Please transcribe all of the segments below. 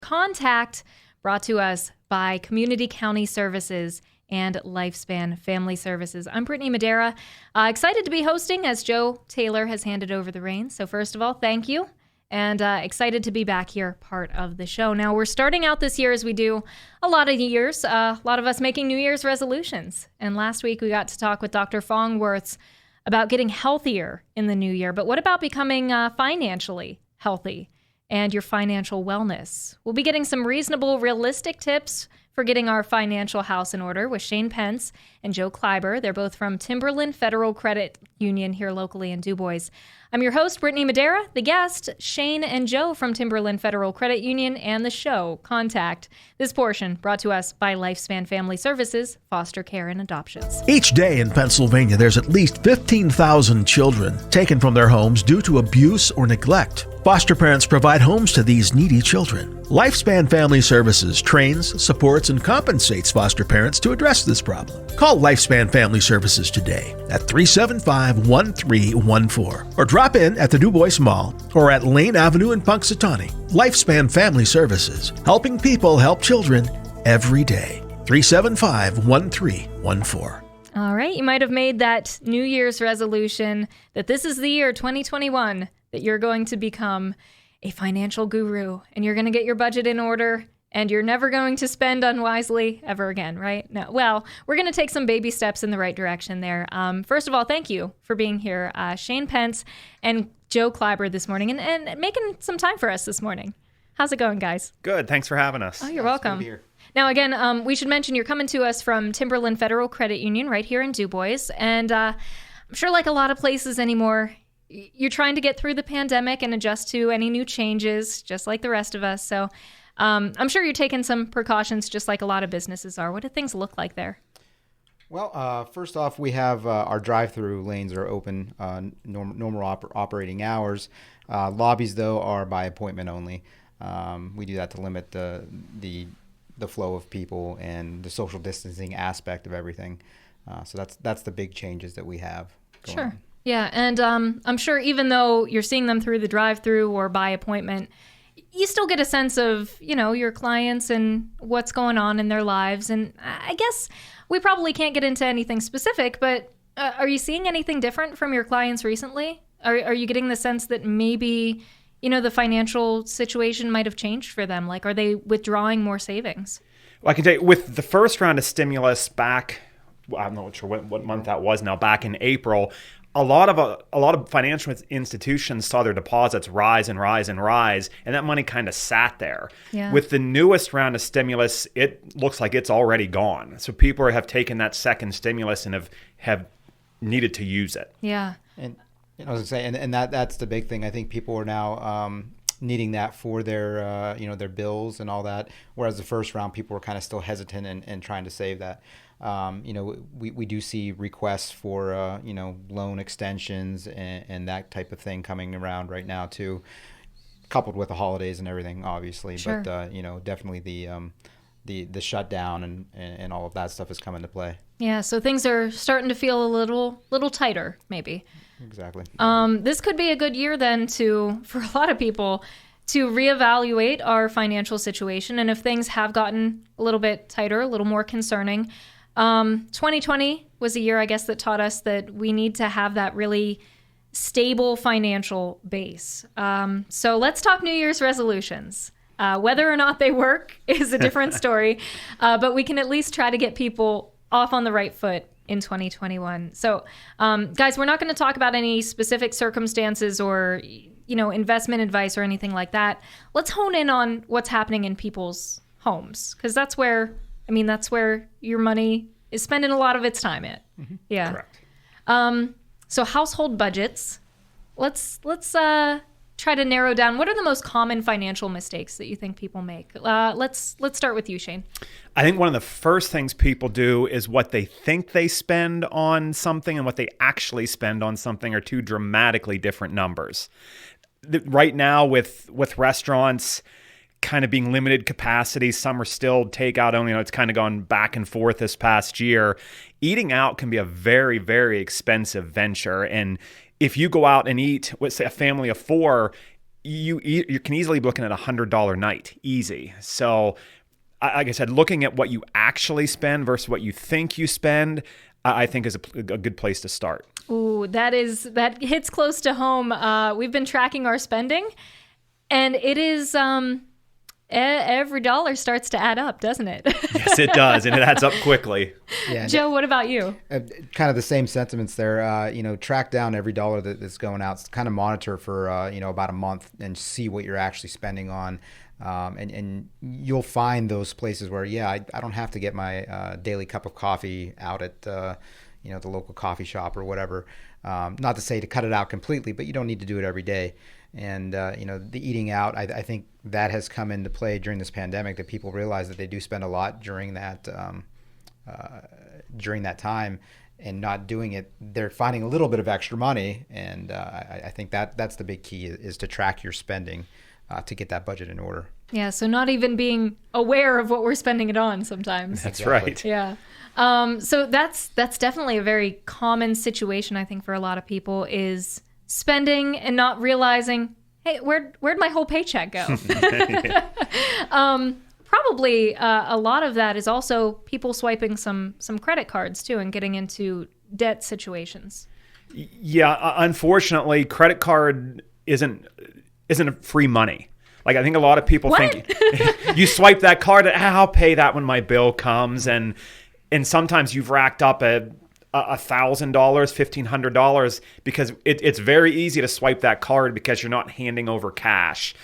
Contact, brought to us by Community County Services and Lifespan Family Services. I'm Brittany Madera, excited to be hosting as Joe Taylor has handed over the reins. So first of all, thank you, and excited to be back here, part of the show. Now, we're starting out this year as we do a lot of years, a lot of us making New Year's resolutions. And last week we got to talk with Dr. Fongworths about getting healthier in the new year. But what about becoming financially healthy and your financial wellness? We'll be getting some reasonable, realistic tips for getting our financial house in order with Shane Pentz and Joe Klaiber. They're both from Timberland Federal Credit Union here locally in DuBois. I'm your host, Brittany Madera. The guest, Shane and Joe from Timberland Federal Credit Union, and the show, Contact. This portion brought to us by Lifespan Family Services, Foster Care and Adoptions. Each day in Pennsylvania, there's at least 15,000 children taken from their homes due to abuse or neglect. Foster parents provide homes to these needy children. Lifespan Family Services trains, supports, and compensates foster parents to address this problem. Call Lifespan Family Services today at 375-1314 or drop in at the DuBois Mall or at Lane Avenue in Punxsutawney. Lifespan Family Services, helping people help children every day. 375-1314. All right, you might have made that New Year's resolution that this is the year 2021 that you're going to become a financial guru and you're going to get your budget in order and you're never going to spend unwisely ever again, right? No. Well, we're going to take some baby steps in the right direction there. First of all, thank you for being here, Shane Pentz and Joe Klaiber this morning and making some time for us this morning. How's it going, guys? Good. Thanks for having us. Oh, you're welcome. Now, again, we should mention you're coming to us from Timberland Federal Credit Union right here in DuBois. And I'm sure like a lot of places anymore, you're trying to get through the pandemic and adjust to any new changes, just like the rest of us. So I'm sure you're taking some precautions just like a lot of businesses are. What do things look like there? Well, first off, we have our drive-through lanes are open, normal operating hours. Lobbies, though, are by appointment only. We do that to limit the flow of people and the social distancing aspect of everything. So that's the big changes that we have going on. Yeah, and I'm sure even though you're seeing them through the drive-through or by appointment, you still get a sense of, your clients and what's going on in their lives. And I guess we probably can't get into anything specific, but are you seeing anything different from your clients recently? Are you getting the sense that maybe, the financial situation might have changed for them? Like, are they withdrawing more savings? Well, I can tell you, with the first round of stimulus back, I'm not sure what month that was now, back in April, a lot of financial institutions saw their deposits rise and rise and rise, and that money kind of sat there. Yeah. With the newest round of stimulus, it looks like it's already gone. So people have taken that second stimulus and have needed to use it. Yeah. And I was gonna say, and that's the big thing. I think people are now needing that for their their bills and all that. Whereas the first round, people were kind of still hesitant and trying to save that. We do see requests for loan extensions and that type of thing coming around right now too, coupled with the holidays and everything, obviously. Sure. But definitely the shutdown and all of that stuff has come into play. Yeah, so things are starting to feel a little tighter, maybe. Exactly. This could be a good year then for a lot of people to reevaluate our financial situation, and if things have gotten a little bit tighter, a little more concerning. 2020 was a year, I guess, that taught us that we need to have that really stable financial base. So let's talk New Year's resolutions. Whether or not they work is a different story, but we can at least try to get people off on the right foot in 2021. So, guys, we're not going to talk about any specific circumstances or, investment advice or anything like that. Let's hone in on what's happening in people's homes, because that's where your money is spending a lot of its time at. Mm-hmm. Yeah. Correct. So household budgets. Let's try to narrow down what are the most common financial mistakes that you think people make. Let's start with you, Shane. I think one of the first things people do is what they think they spend on something and what they actually spend on something are two dramatically different numbers. Right now with restaurants kind of being limited capacity, some are still takeout only. It's kind of gone back and forth this past year. Eating out can be a very, very expensive venture. And if you go out and eat with, say, a family of four, you can easily be looking at $100 night, easy. So, like I said, looking at what you actually spend versus what you think you spend, I think is a good place to start. Ooh, that hits close to home. We've been tracking our spending, and it is every dollar starts to add up, doesn't it? Yes, it does, and it adds up quickly. Yeah, Joe, what about you? Kind of the same sentiments there. Track down every dollar that's going out. Kind of monitor for about a month and see what you're actually spending on. And you'll find those places where, I don't have to get my daily cup of coffee out at the local coffee shop or whatever. Not to say to cut it out completely, but you don't need to do it every day. And the eating out, I think that has come into play during this pandemic, that people realize that they do spend a lot during that time, and not doing it, they're finding a little bit of extra money. And I think that's the big key, is to track your spending to get that budget in order. Yeah, so not even being aware of what we're spending it on sometimes. That's right. Yeah. So that's definitely a very common situation, I think, for a lot of people, is spending and not realizing, hey, where'd my whole paycheck go? Probably a lot of that is also people swiping some credit cards too and getting into debt situations. Yeah, unfortunately, credit card isn't free money. Like, I think a lot of people think you swipe that card, I'll pay that when my bill comes, and sometimes you've racked up $1,000, $1,500 because it's very easy to swipe that card because you're not handing over cash.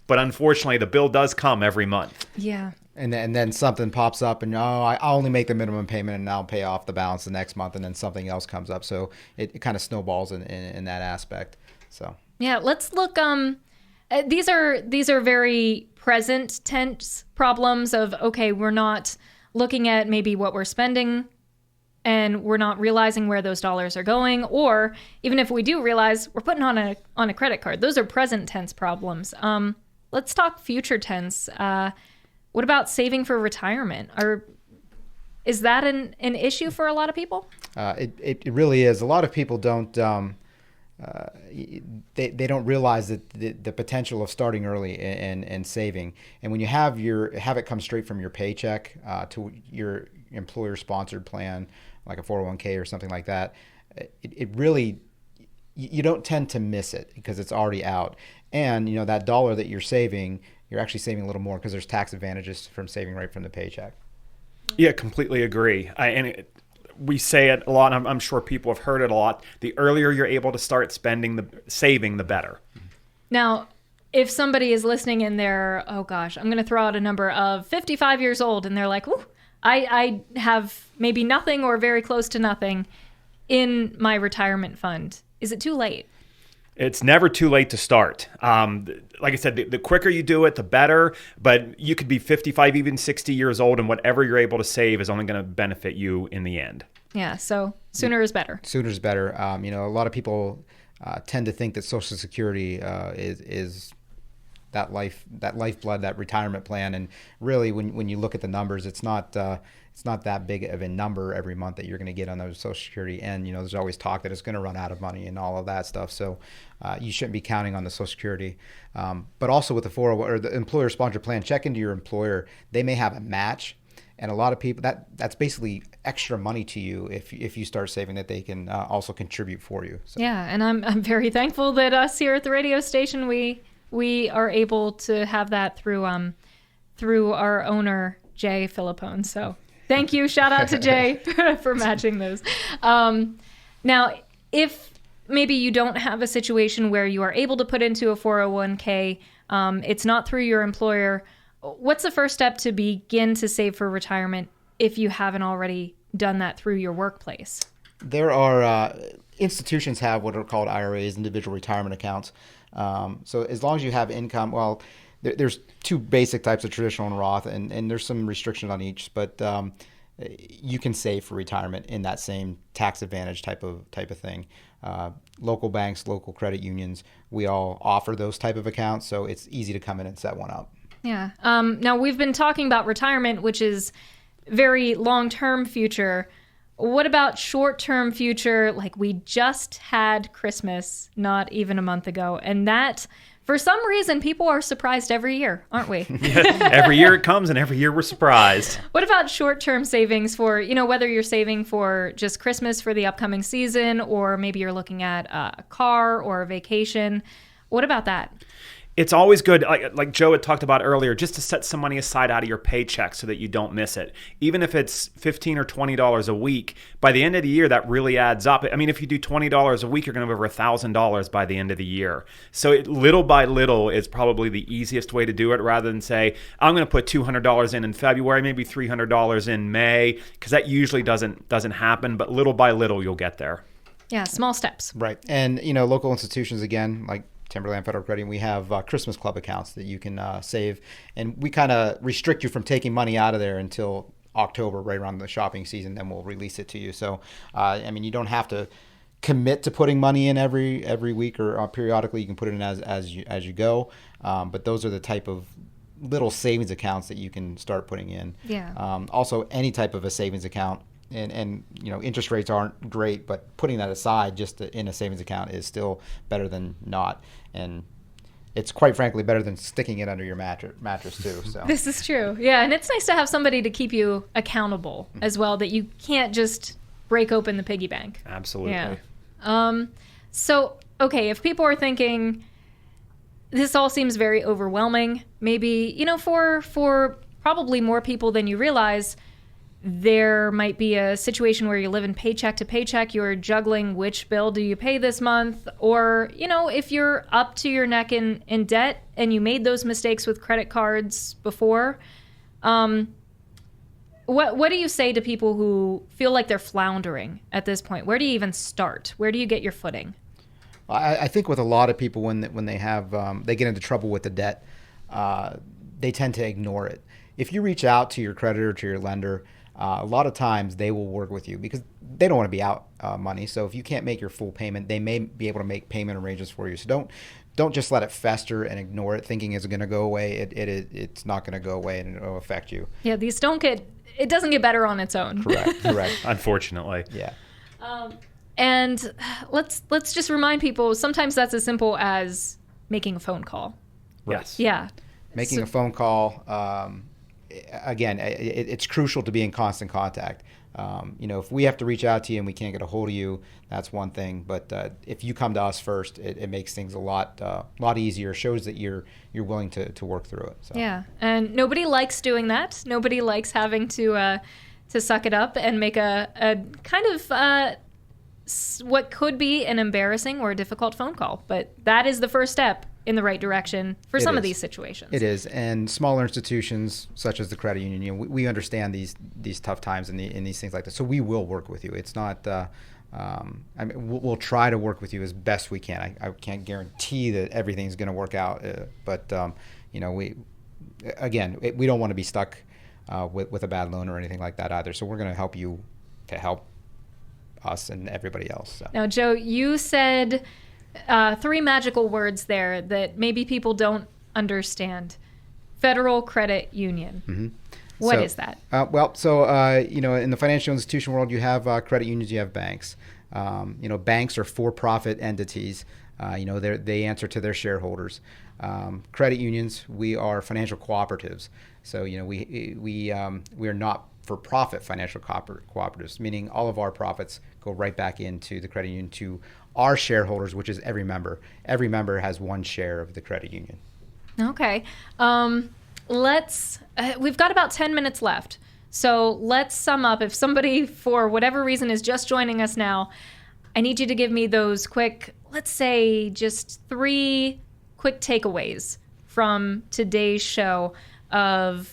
But unfortunately, the bill does come every month. Yeah. And then something pops up, and I'll only make the minimum payment, and I'll pay off the balance the next month, and then something else comes up. So it kind of snowballs in that aspect. So yeah, let's look. These are very present tense problems of, okay, we're not looking at maybe what we're spending, and we're not realizing where those dollars are going, or even if we do realize, we're putting on a credit card. Those are present tense problems. Let's talk future tense. What about saving for retirement? Is that an issue for a lot of people? It really is. A lot of people don't they don't realize that the potential of starting early and saving. And when you have it come straight from your paycheck to your employer sponsored plan, like a 401k or something like that, it really, you don't tend to miss it because it's already out. And that dollar that you're saving, you're actually saving a little more because there's tax advantages from saving right from the paycheck. Yeah, completely agree. We say it a lot, and I'm sure people have heard it a lot. The earlier you're able to start saving, the better. Now, if somebody is listening and they're, oh gosh, I'm going to throw out a number of 55 years old, and they're like, ooh, I have maybe nothing or very close to nothing in my retirement fund. Is it too late? It's never too late to start. Like I said, the quicker you do it, the better. But you could be 55, even 60 years old, and whatever you're able to save is only going to benefit you in the end. Yeah, so sooner is better. Sooner is better. A lot of people tend to think that Social Security is that lifeblood, that retirement plan, and really, when you look at the numbers, it's not that big of a number every month that you're going to get on those Social Security. And there's always talk that it's going to run out of money and all of that stuff. So you shouldn't be counting on the Social Security. But also with the 401 or the employer sponsored plan, check into your employer. They may have a match, and a lot of people that's basically extra money to you if you start saving, that they can also contribute for you. So. Yeah, and I'm very thankful that us here at the radio station we are able to have that through our owner Jay Philippone. So. Thank you. Shout out to Jay for matching those. Now, if maybe you don't have a situation where you are able to put into a 401k, it's not through your employer, what's the first step to begin to save for retirement if you haven't already done that through your workplace? There are institutions have what are called IRAs, individual retirement accounts. So as long as you have income, there's two basic types of traditional and Roth, and there's some restrictions on each, but you can save for retirement in that same tax advantage type of thing. Local banks, local credit unions, we all offer those type of accounts, so it's easy to come in and set one up. Yeah. Now we've been talking about retirement, which is very long-term future. What about short-term future? Like, we just had Christmas not even a month ago, and that For some reason, people are surprised every year, aren't we? Every year it comes, and every year we're surprised. What about short-term savings for, whether you're saving for just Christmas for the upcoming season, or maybe you're looking at a car or a vacation? What about that? It's always good, like Joe had talked about earlier, just to set some money aside out of your paycheck so that you don't miss it. Even if it's $15 or $20 a week, by the end of the year, that really adds up. I mean, if you do $20 a week, you're going to have over $1,000 by the end of the year. So little by little is probably the easiest way to do it, rather than say, I'm going to put $200 in February, maybe $300 in May, because that usually doesn't happen. But little by little, you'll get there. Yeah, small steps. Right. And, local institutions, again, like Timberland Federal Credit Union, we have Christmas Club accounts that you can save, and we kind of restrict you from taking money out of there until October, right around the shopping season. Then we'll release it to you. So, you don't have to commit to putting money in every week or periodically. You can put it in as you go. But those are the type of little savings accounts that you can start putting in. Yeah. Also, any type of a savings account. And interest rates aren't great, but putting that aside just in a savings account is still better than not. And it's quite frankly better than sticking it under your mattress too. So This is true. Yeah, and it's nice to have somebody to keep you accountable as well, that you can't just break open the piggy bank. Absolutely. Yeah. So, okay, if people are thinking, this all seems very overwhelming, maybe, for probably more people than you realize, there might be a situation where you're living paycheck to paycheck. You're juggling which bill do you pay this month? Or, if you're up to your neck in debt and you made those mistakes with credit cards before, what do you say to people who feel like they're floundering at this point? Where do you even start? Where do you get your footing? I think with a lot of people, when they have they get into trouble with the debt, they tend to ignore it. If you reach out to your creditor, to your lender, a lot of times they will work with you because they don't want to be out money. So if you can't make your full payment, they may be able to make payment arrangements for you. So don't just let it fester and ignore it, thinking it's going to go away. It's not going to go away, and it'll affect you. Yeah, it doesn't get better on its own. Correct. Unfortunately. Yeah. And let's just remind people, sometimes that's as simple as making a phone call. Yes. Yeah. Making a phone call. Again, it's crucial to be in constant contact. If we have to reach out to you and we can't get a hold of you, that's one thing. But if you come to us first, it makes things a lot easier. Shows that you're willing to work through it. So. Yeah, and nobody likes doing that. Nobody likes having to suck it up and make a kind of what could be an embarrassing or a difficult phone call. But that is the first step in the right direction for some of these situations. It is, and smaller institutions such as the credit union, we understand these tough times and these things like that. So we will work with you. It's not. We'll try to work with you as best we can. I can't guarantee that everything's going to work out, but we don't want to be stuck with a bad loan or anything like that either. So we're going to help you to help us and everybody else. So. Now, Joe, you said 3 magical words there that maybe people don't understand. Federal Credit Union. Mm-hmm. What is that? In the financial institution world, you have credit unions, you have banks. Banks are for-profit entities. They answer to their shareholders. Credit unions, we are financial cooperatives. So, we are not for-profit financial cooperatives, meaning all of our profits go right back into the credit union to our shareholders, which is every member. Every member has one share of the credit union. Okay. We've got about 10 minutes left. So let's sum up. If somebody, for whatever reason, is just joining us now, I need you to give me those quick, let's say just 3 quick takeaways from today's show of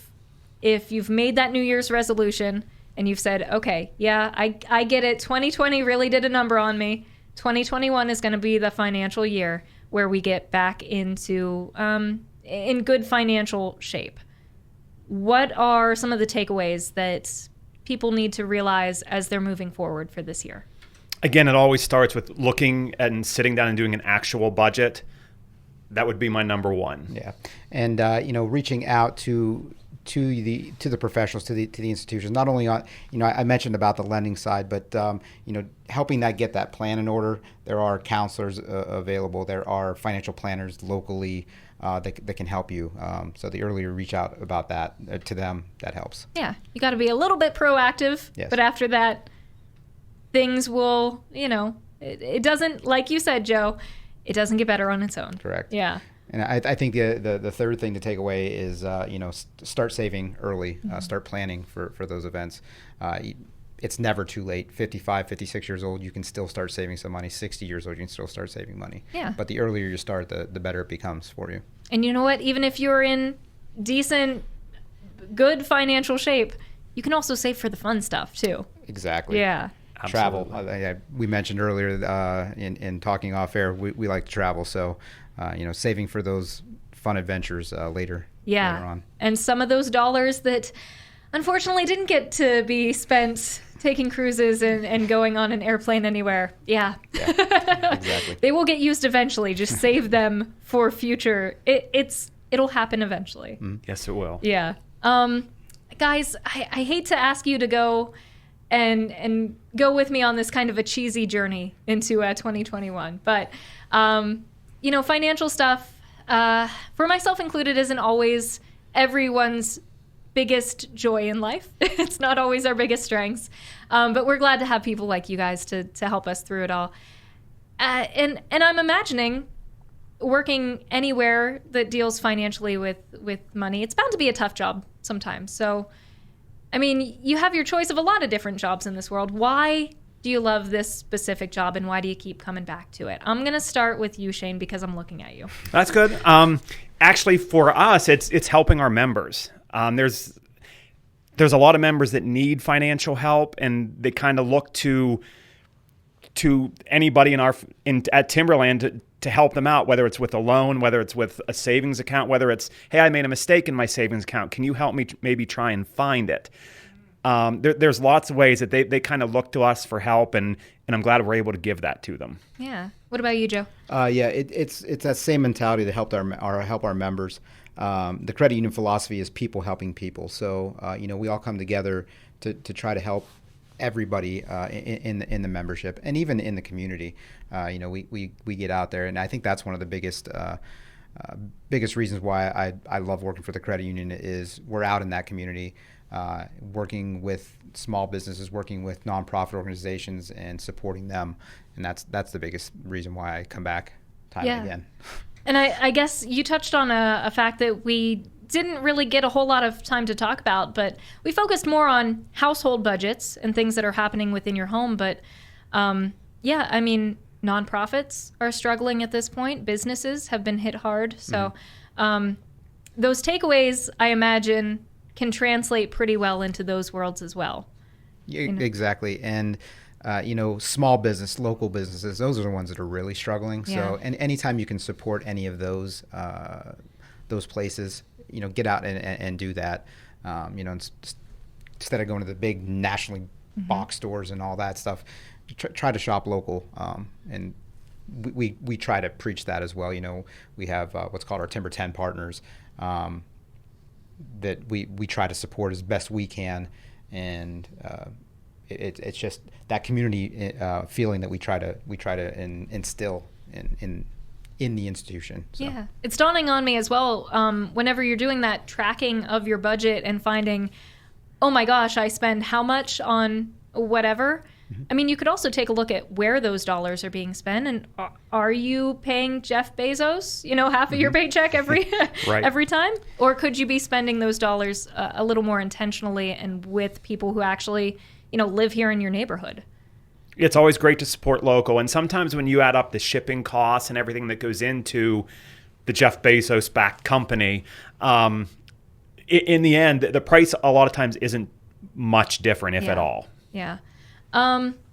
if you've made that New Year's resolution and you've said, okay, yeah, I get it. 2020 really did a number on me. 2021 is going to be the financial year where we get back into in good financial shape. What are some of the takeaways that people need to realize as they're moving forward for this year? Again, it always starts with looking and sitting down and doing an actual budget. That would be my number one. Yeah. And, reaching out to the professionals, to the institutions. Not only on, I mentioned about the lending side, but helping get that plan in order. There are counselors available. There are financial planners locally that can help you. So the earlier you reach out about that to them, that helps. Yeah, you got to be a little bit proactive. Yes. But after that, things will, it doesn't, like you said, Joe, it doesn't get better on its own. Correct. Yeah. And I think the third thing to take away is, start saving early, start planning for those events. It's never too late. 55, 56 years old, you can still start saving some money. 60 years old, you can still start saving money. Yeah. But the earlier you start, the better it becomes for you. And you know what? Even if you're in decent, good financial shape, you can also save for the fun stuff too. Exactly. Yeah. Travel. We mentioned earlier in talking off air, we like to travel. So, saving for those fun adventures later on. And some of those dollars that unfortunately didn't get to be spent taking cruises and going on an airplane anywhere. Yeah. Exactly. They will get used eventually. Just save them for future. It'll happen eventually. Yes, it will. Yeah. Guys, I hate to ask you to go and go with me on this kind of a cheesy journey into 2021. But, financial stuff, for myself included, isn't always everyone's biggest joy in life. It's not always our biggest strengths. But we're glad to have people like you guys to help us through it all. And I'm imagining working anywhere that deals financially with money, it's bound to be a tough job sometimes. So, I mean, you have your choice of a lot of different jobs in this world. Why do you love this specific job, and why do you keep coming back to it? I'm going to start with you, Shane, because I'm looking at you. That's good. Actually, for us, it's helping our members. There's a lot of members that need financial help, and they kind of look to anybody at Timberland to help them out, whether it's with a loan, whether it's with a savings account, whether it's, hey, I made a mistake in my savings account. Can you help me maybe try and find it? There's lots of ways that they kind of look to us for help, and I'm glad we're able to give that to them. Yeah. What about you, Joe? It's that same mentality that help our members. The credit union philosophy is people helping people. So, we all come together to try to help everybody in the membership and even in the community. We get out there, and I think that's one of the biggest reasons why I love working for the credit union is we're out in that community, working with small businesses, working with nonprofit organizations, and supporting them. And that's the biggest reason why I come back time and again. And I guess you touched on a fact that we didn't really get a whole lot of time to talk about, but we focused more on household budgets and things that are happening within your home. But nonprofits are struggling at this point. Businesses have been hit hard. So those takeaways, I imagine, can translate pretty well into those worlds as well. Exactly. And small business, local businesses, those are the ones that are really struggling. Yeah. So, and anytime you can support any of those places, get out and do that. Instead of going to the big nationally box stores and all that stuff, try to shop local. And we try to preach that as well. We have what's called our Timber 10 partners that we try to support as best we can. And it's just that community feeling that we try to instill in the institution. So. Yeah, it's dawning on me as well. Whenever you're doing that tracking of your budget and finding, oh my gosh, I spend how much on whatever. I mean, you could also take a look at where those dollars are being spent, and are you paying Jeff Bezos, half of your paycheck every time? Or could you be spending those dollars a little more intentionally and with people who actually, live here in your neighborhood? It's always great to support local. And sometimes when you add up the shipping costs and everything that goes into the Jeff Bezos-backed company, in the end, the price a lot of times isn't much different, if at all. Yeah.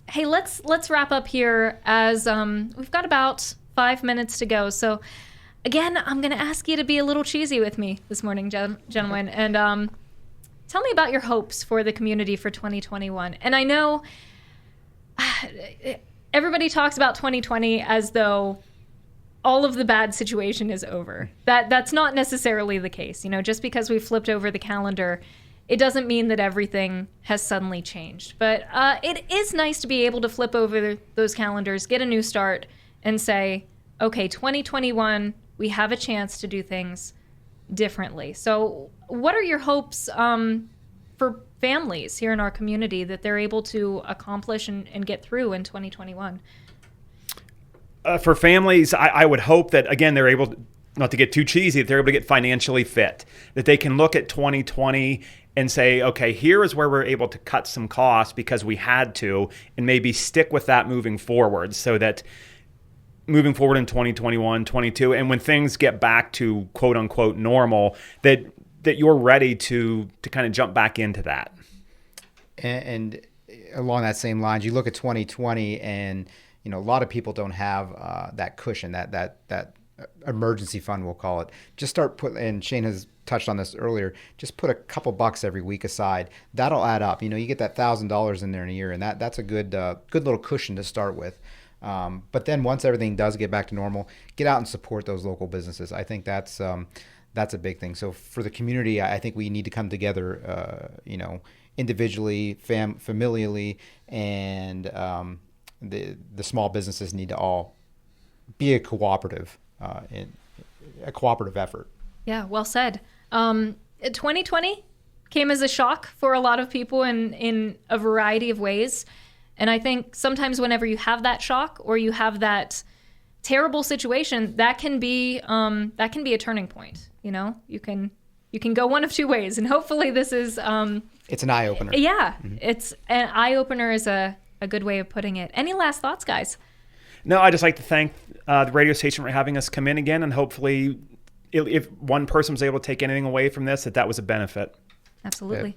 Hey, let's wrap up here as we've got about 5 minutes to go. So, again, I'm going to ask you to be a little cheesy with me this morning, gentlemen, and tell me about your hopes for the community for 2021. And I know everybody talks about 2020 as though all of the bad situation is over. That's not necessarily the case. Just because we flipped over the calendar, it doesn't mean that everything has suddenly changed. But it is nice to be able to flip over those calendars, get a new start, and say, okay, 2021, we have a chance to do things differently. So what are your hopes for families here in our community that they're able to accomplish and get through in 2021? For families, I would hope that, again, they're able to, not to get too cheesy, that they're able to get financially fit, that they can look at 2020 and say, okay, here is where we're able to cut some costs because we had to, and maybe stick with that moving forward, so that moving forward in 2021, 22, and when things get back to quote unquote normal, that you're ready to kind of jump back into that. And along that same lines, you look at 2020, and a lot of people don't have that cushion, that emergency fund, we'll call it. Just start and Shane has touched on this earlier, just put a couple bucks every week aside. That'll add up. You get that $1,000 in there in a year, and that's a good little cushion to start with. But then once everything does get back to normal, get out and support those local businesses. I think that's a big thing. So for the community, I think we need to come together, individually, familially, and the small businesses need to all be a cooperative effort. Yeah, well said. 2020 came as a shock for a lot of people in a variety of ways. And I think sometimes whenever you have that shock or you have that terrible situation, that can be a turning point. You can go one of two ways, and hopefully this is it's an eye opener. Yeah, It's an eye opener is a good way of putting it. Any last thoughts, guys? No, I just like to thank the radio station for having us come in again, and hopefully, if one person was able to take anything away from this, that was a benefit. Absolutely.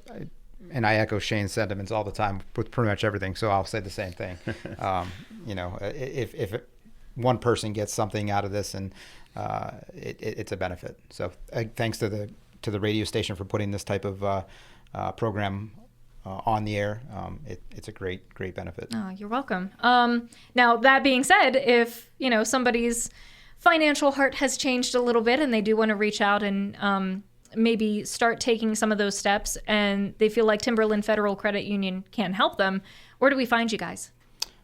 And I echo Shane's sentiments all the time with pretty much everything, so I'll say the same thing. If one person gets something out of this, and it's a benefit. So thanks to the radio station for putting this type of program on the air. It's a great benefit. Oh, you're welcome. Now, that being said, if somebody's financial heart has changed a little bit and they do want to reach out and maybe start taking some of those steps, and they feel like Timberland Federal Credit Union can help them, where do we find you guys?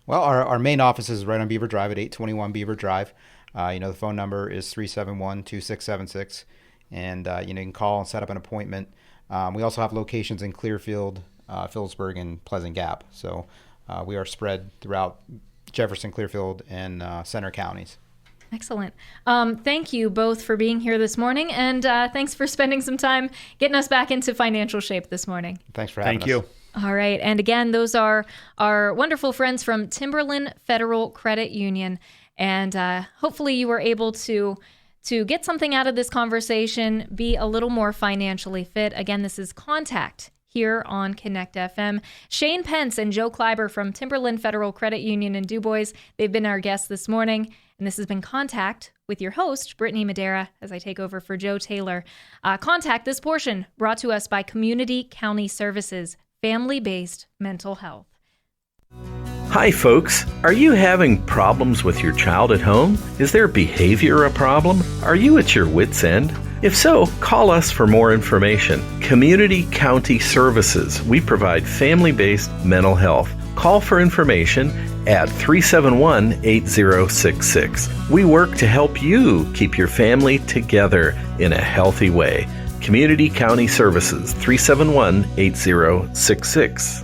Well, our main office is right on Beaver Drive at 821 Beaver Drive. The phone number is 371-2676, and you can call and set up an appointment. We also have locations in Clearfield, Phillipsburg, and Pleasant Gap. So we are spread throughout Jefferson, Clearfield, and Center counties. Excellent. Thank you both for being here this morning, and thanks for spending some time getting us back into financial shape this morning. Thanks for having us. Thank you. All right. And again, those are our wonderful friends from Timberland Federal Credit Union. And hopefully you were able to get something out of this conversation, be a little more financially fit. Again, this is Contact here on Connect FM. Shane Pentz and Joe Klaiber from Timberland Federal Credit Union in DuBois, they've been our guests this morning. And this has been Contact with your host, Brittany Madera, as I take over for Joe Taylor. Contact, this portion brought to us by Community County Services, family-based mental health. Hi folks, are you having problems with your child at home? Is their behavior a problem? Are you at your wit's end? If so, call us for more information. Community County Services. We provide family-based mental health. Call for information at 371-8066. We work to help you keep your family together in a healthy way. Community County Services, 371-8066.